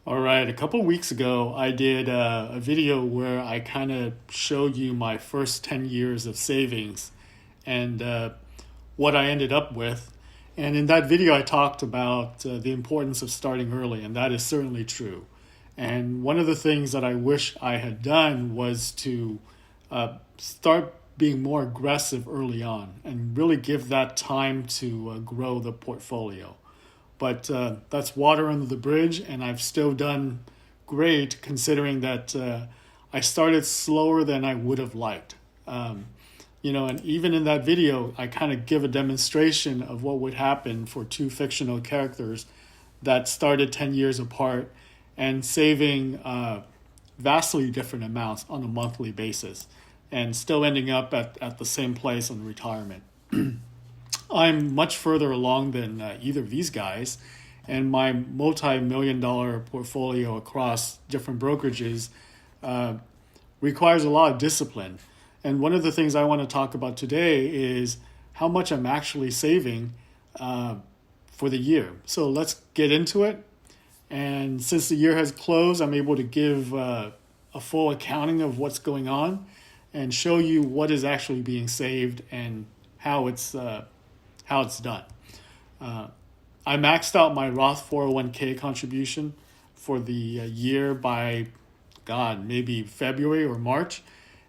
All right, a couple of weeks ago, I did a video where I kind of showed you my first 10 years of savings and what I ended up with. And in that video, I talked about the importance of starting early, and that is certainly true. And one of the things that I wish I had done was to start being more aggressive early on and really give that time to grow the portfolio. But that's water under the bridge, and I've still done great considering that I started slower than I would have liked. And even in that video, I kind of give a demonstration of what would happen for two fictional characters that started 10 years apart and saving vastly different amounts on a monthly basis and still ending up at the same place in retirement. I'm much further along than either of these guys, and my multi-million-dollar portfolio across different brokerages requires a lot of discipline. And one of the things I want to talk about today is how much I'm actually saving for the year. So let's get into it. And since the year has closed, I'm able to give a full accounting of what's going on and show you what is actually being saved and how it's done. I maxed out my Roth 401k contribution for the year by, maybe February or March.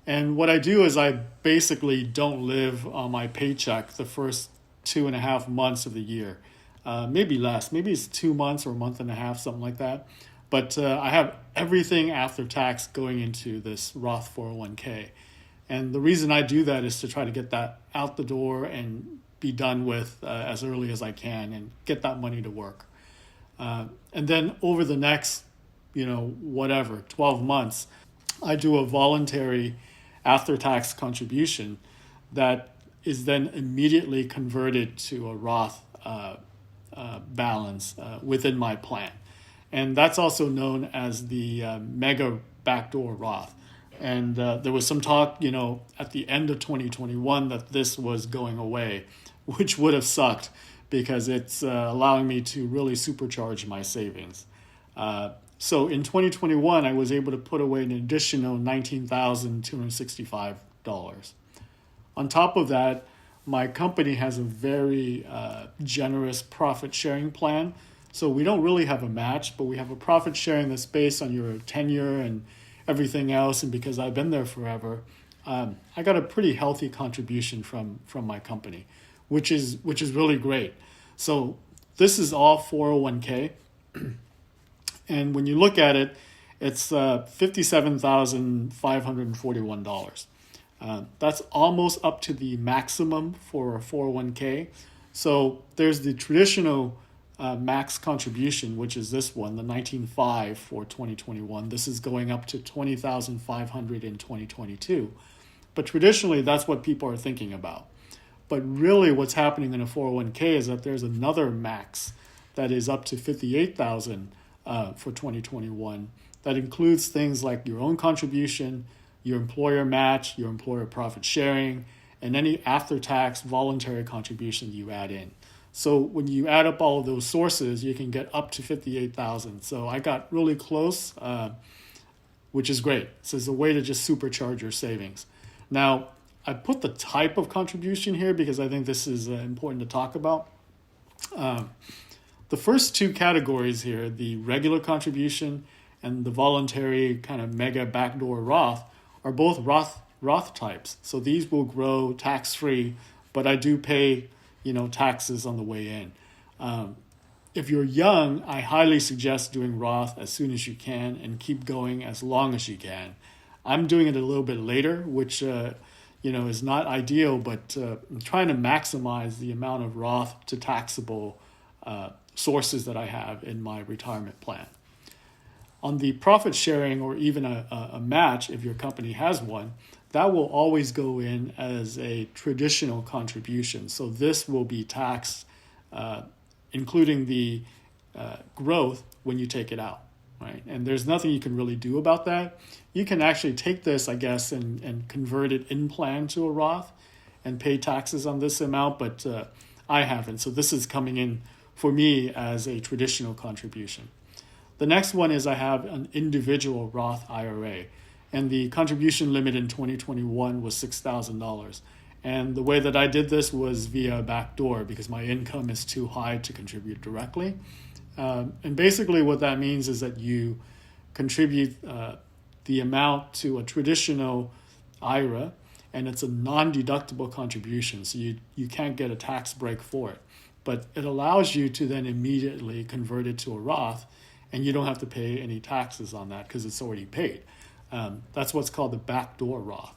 And what I do is I basically don't live on my paycheck the first 2.5 months of the year. Maybe less, maybe it's 2 months or a month and a half, something like that. But I have everything after tax going into this Roth 401k. And the reason I do that is to try to get that out the door and be done with as early as I can and get that money to work. And then over the next, 12 months, I do a voluntary after-tax contribution that is then immediately converted to a Roth balance within my plan. And that's also known as the mega backdoor Roth. And there was some talk, at the end of 2021 that this was going away, which would have sucked because it's allowing me to really supercharge my savings. So in 2021, I was able to put away an additional $19,265. On top of that, my company has a very generous profit sharing plan. So we don't really have a match, but we have a profit sharing that's based on your tenure and everything else. And because I've been there forever, I got a pretty healthy contribution from my company, which is really great. So this is all 401k. And when you look at it, it's $57,541. That's almost up to the maximum for a 401k. So there's the traditional max contribution, which is this one, the 19.5 for 2021. This is going up to 20,500 in 2022. But traditionally, that's what people are thinking about. But really what's happening in a 401k is that there's another max that is up to 58,000 for 2021. That includes things like your own contribution, your employer match, your employer profit sharing, and any after-tax voluntary contribution you add in. So when you add up all of those sources, you can get up to 58,000. So I got really close, which is great. So it's a way to just supercharge your savings. Now, I put the type of contribution here because I think this is important to talk about. The first two categories here, the regular contribution and the voluntary kind of mega backdoor Roth, are both Roth types. So these will grow tax-free, but I do pay taxes on the way in. If you're young, I highly suggest doing Roth as soon as you can and keep going as long as you can. I'm doing it a little bit later, which is not ideal, but I'm trying to maximize the amount of Roth to taxable sources that I have in my retirement plan. On the profit sharing or even a match, if your company has one, that will always go in as a traditional contribution. So this will be taxed, including the growth when you take it out, right? And there's nothing you can really do about that. You can actually take this, I guess, and convert it in plan to a Roth and pay taxes on this amount, but I haven't. So this is coming in for me as a traditional contribution. The next one is I have an individual Roth IRA, and the contribution limit in 2021 was $6,000. And the way that I did this was via a backdoor because my income is too high to contribute directly. And basically what that means is that you contribute the amount to a traditional IRA, and it's a non-deductible contribution, so you can't get a tax break for it. But it allows you to then immediately convert it to a Roth, and you don't have to pay any taxes on that because it's already paid. That's what's called the backdoor Roth.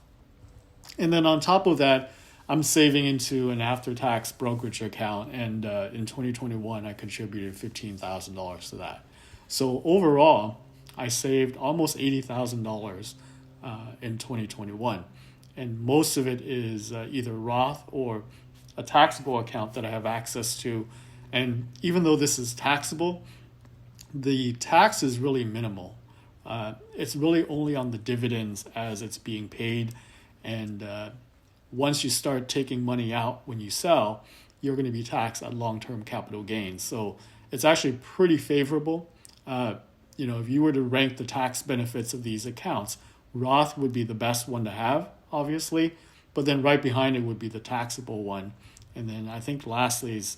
And then on top of that, I'm saving into an after-tax brokerage account, and in 2021, I contributed $15,000 to that. So overall, I saved almost $80,000 in 2021, and most of it is either Roth or a taxable account that I have access to. And even though this is taxable, the tax is really minimal. It's really only on the dividends as it's being paid, and once you start taking money out when you sell, you're going to be taxed at long-term capital gains. So it's actually pretty favorable. If you were to rank the tax benefits of these accounts, Roth would be the best one to have, obviously, but then right behind it would be the taxable one. And then I think lastly is